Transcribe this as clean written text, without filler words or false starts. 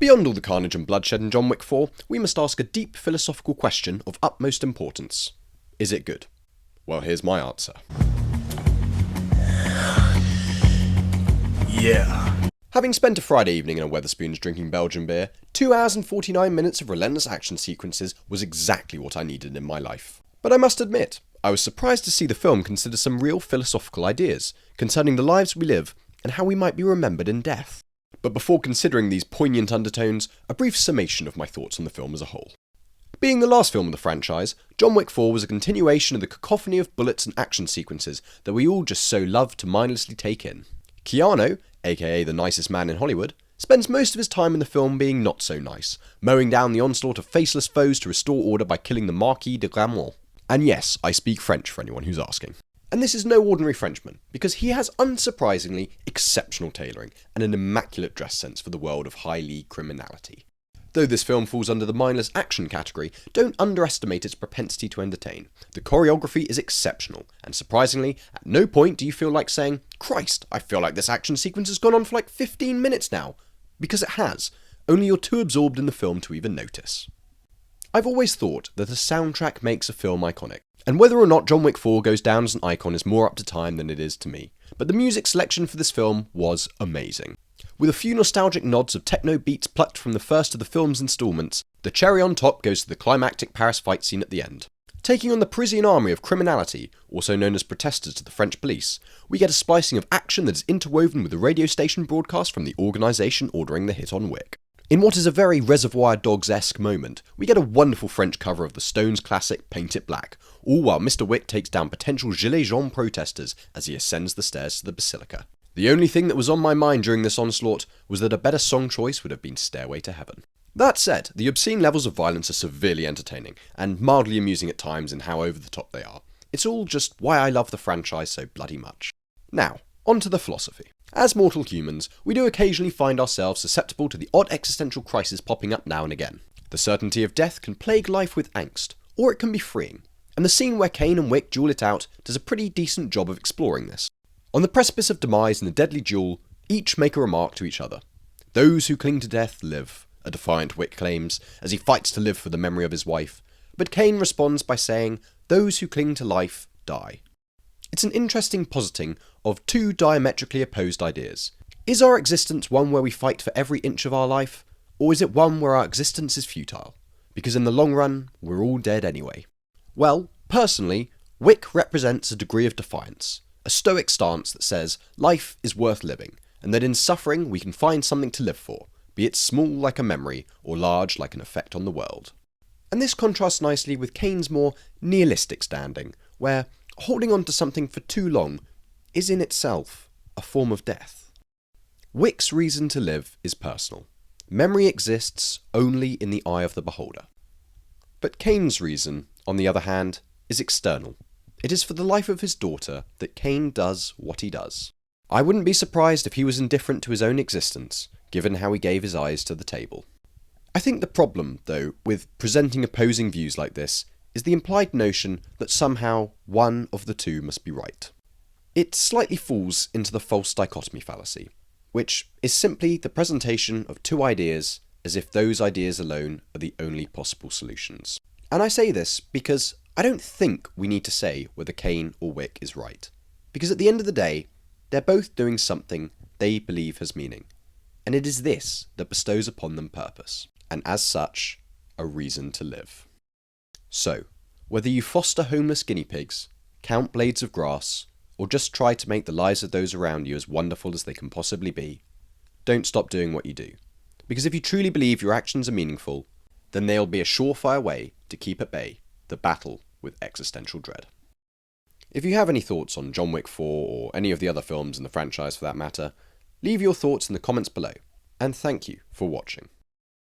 Beyond all the carnage and bloodshed in John Wick 4, we must ask a deep philosophical question of utmost importance. Is it good? Well, here's my answer. Yeah. Having spent a Friday evening in a Wetherspoons drinking Belgian beer, 2 hours and 49 minutes of relentless action sequences was exactly what I needed in my life. But I must admit, I was surprised to see the film consider some real philosophical ideas concerning the lives we live and how we might be remembered in death. But before considering these poignant undertones, a brief summation of my thoughts on the film as a whole. Being the last film of the franchise, John Wick 4 was a continuation of the cacophony of bullets and action sequences that we all just so love to mindlessly take in. Keanu, aka the nicest man in Hollywood, spends most of his time in the film being not so nice, mowing down the onslaught of faceless foes to restore order by killing the Marquis de Gramont. And yes, I speak French for anyone who's asking. And this is no ordinary Frenchman, because he has unsurprisingly exceptional tailoring and an immaculate dress sense for the world of high-league criminality. Though this film falls under the mindless action category, don't underestimate its propensity to entertain. The choreography is exceptional, and surprisingly, at no point do you feel like saying, "Christ, I feel like this action sequence has gone on for like 15 minutes now." Because it has, only you're too absorbed in the film to even notice. I've always thought that a soundtrack makes a film iconic, and whether or not John Wick 4 goes down as an icon is more up to time than it is to me. But the music selection for this film was amazing. With a few nostalgic nods of techno beats plucked from the first of the film's installments, the cherry on top goes to the climactic Paris fight scene at the end. Taking on the Parisian army of criminality, also known as protesters to the French police, we get a splicing of action that is interwoven with the radio station broadcast from the organisation ordering the hit on Wick. In what is a very Reservoir Dogs-esque moment, we get a wonderful French cover of the Stones' classic Paint It Black, all while Mr. Wick takes down potential Gilets Jaunes protesters as he ascends the stairs to the Basilica. The only thing that was on my mind during this onslaught was that a better song choice would have been Stairway to Heaven. That said, the obscene levels of violence are severely entertaining, and mildly amusing at times in how over the top they are. It's all just why I love the franchise so bloody much. Now, on to the philosophy. As mortal humans, we do occasionally find ourselves susceptible to the odd existential crisis popping up now and again. The certainty of death can plague life with angst, or it can be freeing, and the scene where Kane and Wick duel it out does a pretty decent job of exploring this. On the precipice of demise in the deadly duel, each make a remark to each other. "Those who cling to death live," a defiant Wick claims, as he fights to live for the memory of his wife, but Kane responds by saying, "Those who cling to life die." It's an interesting positing of two diametrically opposed ideas. Is our existence one where we fight for every inch of our life, or is it one where our existence is futile? Because in the long run, we're all dead anyway. Well, personally, Wick represents a degree of defiance, a stoic stance that says life is worth living, and that in suffering we can find something to live for, be it small like a memory, or large like an effect on the world. And this contrasts nicely with Kane's more nihilistic standing, where holding on to something for too long is in itself a form of death. Wick's reason to live is personal. Memory exists only in the eye of the beholder. But Kane's reason, on the other hand, is external. It is for the life of his daughter that Kane does what he does. I wouldn't be surprised if he was indifferent to his own existence, given how he gave his eyes to the table. I think the problem, though, with presenting opposing views like this is the implied notion that somehow one of the two must be right. It slightly falls into the false dichotomy fallacy, which is simply the presentation of two ideas as if those ideas alone are the only possible solutions. And I say this because I don't think we need to say whether Kane or Wick is right, because at the end of the day, they're both doing something they believe has meaning, and it is this that bestows upon them purpose, and as such, a reason to live. So, whether you foster homeless guinea pigs, count blades of grass, or just try to make the lives of those around you as wonderful as they can possibly be, don't stop doing what you do. Because if you truly believe your actions are meaningful, then they'll be a surefire way to keep at bay the battle with existential dread. If you have any thoughts on John Wick 4 or any of the other films in the franchise for that matter, leave your thoughts in the comments below, and thank you for watching.